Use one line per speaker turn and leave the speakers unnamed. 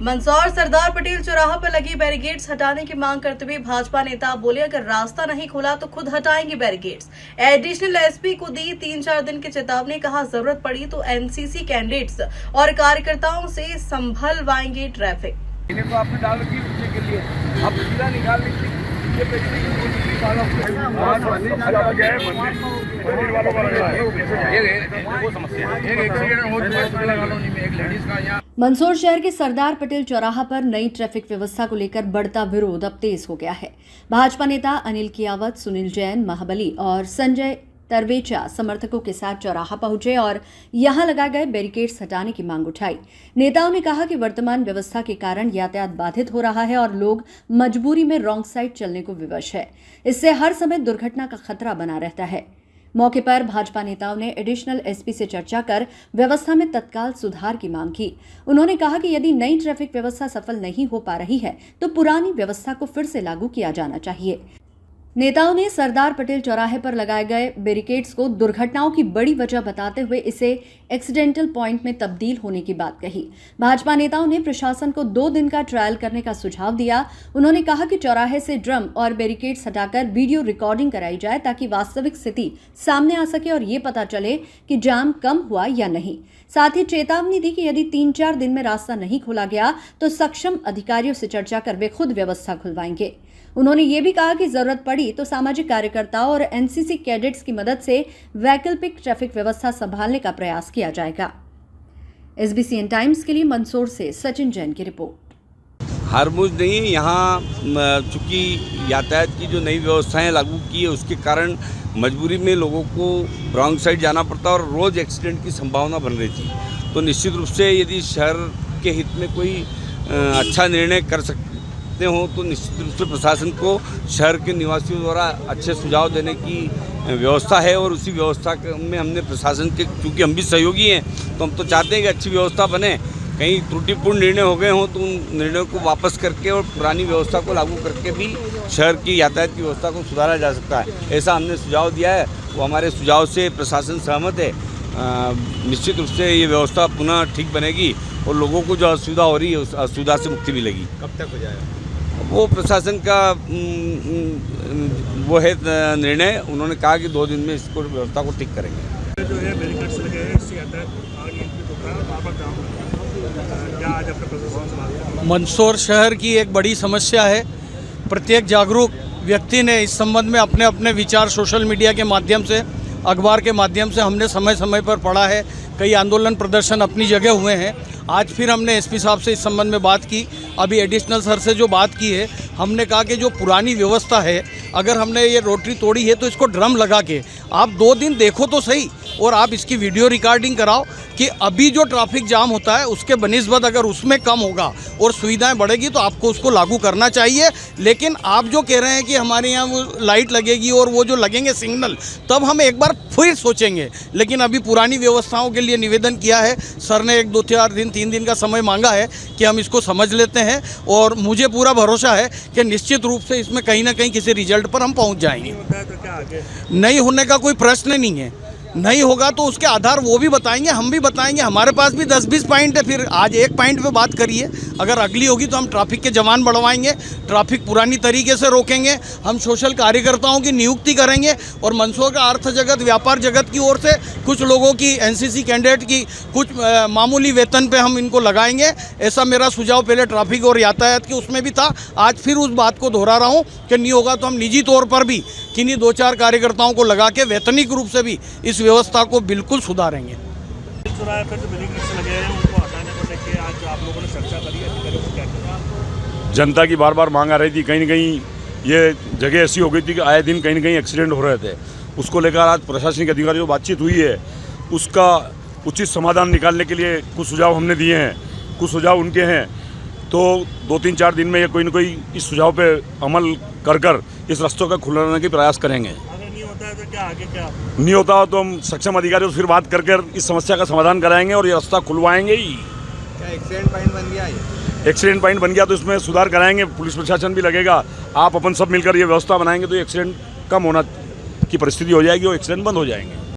मंदसौर सरदार पटेल चौराहा पर लगी बैरिकेड्स हटाने की मांग करते हुए भाजपा नेता बोले, अगर रास्ता नहीं खुला तो खुद हटाएंगे बैरिकेड्स। एडिशनल एसपी को दी 3-4 दिन की चेतावनी, कहा जरूरत पड़ी तो एनसीसी कैडेट्स और कार्यकर्ताओं से संभलवाएंगे ट्रैफिक।
तो आपने डाल रखी है के लिए अब सीधा निकाल लीजिए।
मंदसौर शहर के सरदार पटेल चौराहा पर नई ट्रैफिक व्यवस्था को लेकर बढ़ता विरोध अब तेज हो गया है। भाजपा नेता अनिल कियावत, सुनील जैन, महाबली और संजय तरवेचा समर्थकों के साथ चौराहा पहुंचे और यहां लगाए गए बैरिकेड्स हटाने की मांग उठाई। नेताओं ने कहा कि वर्तमान व्यवस्था के कारण यातायात बाधित हो रहा है और लोग मजबूरी में रॉन्ग साइड चलने को विवश है। इससे हर समय दुर्घटना का खतरा बना रहता है। मौके पर भाजपा नेताओं ने एडिशनल एसपी से चर्चा कर व्यवस्था में तत्काल सुधार की मांग की। उन्होंने कहा कि यदि नई ट्रैफिक व्यवस्था सफल नहीं हो पा रही है तो पुरानी व्यवस्था को फिर से लागू किया जाना चाहिए। नेताओं ने सरदार पटेल चौराहे पर लगाए गए बैरिकेड्स को दुर्घटनाओं की बड़ी वजह बताते हुए इसे एक्सीडेंटल पॉइंट में तब्दील होने की बात कही। भाजपा नेताओं ने प्रशासन को 2 दिन का ट्रायल करने का सुझाव दिया। उन्होंने कहा कि चौराहे से ड्रम और बैरिकेड्स हटाकर वीडियो रिकॉर्डिंग कराई जाए ताकि वास्तविक स्थिति सामने आ सके और ये पता चले कि जाम कम हुआ या नहीं। साथ ही चेतावनी दी कि यदि 3-4 दिन में रास्ता नहीं खोला गया तो सक्षम अधिकारियों से चर्चा कर वे खुद व्यवस्था खुलवाएंगे। उन्होंने ये भी कहा कि जरूरत पड़ी तो सामाजिक कार्यकर्ताओं और एनसीसी कैडेट्स की मदद से वैकल्पिक ट्रैफिक व्यवस्था संभालने का प्रयास किया जाएगा। एसबीसीएन टाइम्स के लिए मंदसौर से सचिन जैन की रिपोर्ट।
हरमुज नहीं, यहाँ चूँकि यातायात की जो नई व्यवस्थाएं लागू की है उसके कारण मजबूरी में लोगों को रॉन्ग साइड जाना पड़ता और रोज़ एक्सीडेंट की संभावना बन रही थी। तो निश्चित रूप से यदि शहर के हित में कोई अच्छा निर्णय कर सकते हो तो निश्चित रूप से प्रशासन को शहर के निवासियों द्वारा अच्छे सुझाव देने की व्यवस्था है और उसी व्यवस्था में हमने प्रशासन के, चूँकि हम भी सहयोगी हैं तो हम तो चाहते हैं कि अच्छी व्यवस्था बने। कहीं त्रुटिपूर्ण निर्णय हो गए हों तो उन निर्णयों को वापस करके और पुरानी व्यवस्था को लागू करके भी शहर की यातायात की व्यवस्था को सुधारा जा सकता है, ऐसा हमने सुझाव दिया है। वो हमारे सुझाव से प्रशासन सहमत है। निश्चित रूप से ये व्यवस्था पुनः ठीक बनेगी और लोगों को जो असुविधा हो रही है उस असुविधा से मुक्ति मिलेगी।
कब तक हो जाएगा
वो प्रशासन का वो है निर्णय। उन्होंने कहा कि 2 दिन में इसको व्यवस्था को ठीक करेंगे।
जो है बैरिकेड्स लगे हैं इससे
मंदसौर शहर की एक बड़ी समस्या है। प्रत्येक जागरूक व्यक्ति ने इस संबंध में अपने अपने विचार सोशल मीडिया के माध्यम से, अखबार के माध्यम से हमने समय समय पर पढ़ा है। कई आंदोलन प्रदर्शन अपनी जगह हुए हैं। आज फिर हमने एसपी साहब से इस संबंध में बात की। अभी एडिशनल सर से जो बात की है, हमने कहा कि जो पुरानी व्यवस्था है, अगर हमने ये रोटरी तोड़ी है तो इसको ड्रम लगा के आप 2 दिन देखो तो सही और आप इसकी वीडियो रिकॉर्डिंग कराओ कि अभी जो ट्रैफिक जाम होता है उसके बनिस्बत अगर उसमें कम होगा और सुविधाएं बढ़ेगी तो आपको उसको लागू करना चाहिए। लेकिन आप जो कह रहे हैं कि हमारे यहाँ वो लाइट लगेगी और वो जो लगेंगे सिग्नल, तब हम एक बार फिर सोचेंगे। लेकिन अभी पुरानी व्यवस्थाओं के लिए निवेदन किया है। सर ने 1-2-4 दिन 3 दिन का समय मांगा है कि हम इसको समझ लेते हैं और मुझे पूरा भरोसा है कि निश्चित रूप से इसमें कहीं ना कहीं किसी रिजल्ट पर हम पहुँच जाएंगे। नहीं होने का कोई प्रश्न नहीं है। नहीं होगा तो उसके आधार वो भी बताएंगे, हम भी बताएंगे। हमारे पास भी 10-20 पॉइंट है। फिर आज एक पॉइंट पे बात करिए, अगर अगली होगी तो हम ट्रैफिक के जवान बढ़वाएंगे, ट्रैफिक पुरानी तरीके से रोकेंगे, हम सोशल कार्यकर्ताओं की नियुक्ति करेंगे और मंदसौर का अर्थ जगत, व्यापार जगत की ओर से कुछ लोगों की, एनसीसी कैडेट की कुछ मामूली वेतन पे हम इनको लगाएंगे। ऐसा मेरा सुझाव पहले ट्रैफिक और यातायात के उसमें भी था। आज फिर उस बात को दोहरा रहा हूँ कि नहीं होगा तो हम निजी तौर पर भी किन्हीं 2-4 कार्यकर्ताओं को लगा के वैतनिक रूप से भी इस व्यवस्था को बिल्कुल सुधारेंगे।
चौराहे पर जो बैरिकेड्स लगे हैं उनको हटाने को लेके आज आप लोगों ने चर्चा करी है, अधिकारियों को क्या कहा?
जनता की बार बार मांग आ रही थी। कहीं न कहीं ये जगह ऐसी हो गई थी कि आए दिन कहीं न कहीं एक्सीडेंट हो रहे थे। उसको लेकर आज प्रशासनिक अधिकारियों से बातचीत हुई है। उसका उचित समाधान निकालने के लिए कुछ सुझाव हमने दिए हैं, कुछ सुझाव उनके हैं। तो 2-3-4 दिन में ये कोई न कोई इस सुझाव पे अमल कर इस रास्तों का खुलाने के प्रयास करेंगे।
तो क्या आगे क्या
नहीं होता हो तो हम सक्षम अधिकारियों से फिर बात कर इस समस्या का समाधान कराएंगे और ये रास्ता खुलवाएंगे ही।
क्या एक्सीडेंट पॉइंट बन गया है?
एक्सीडेंट पॉइंट बन गया तो इसमें सुधार कराएंगे। पुलिस प्रशासन भी लगेगा, आप अपन सब मिलकर ये व्यवस्था बनाएंगे तो एक्सीडेंट कम होना की परिस्थिति हो जाएगी और एक्सीडेंट बंद हो जाएंगे।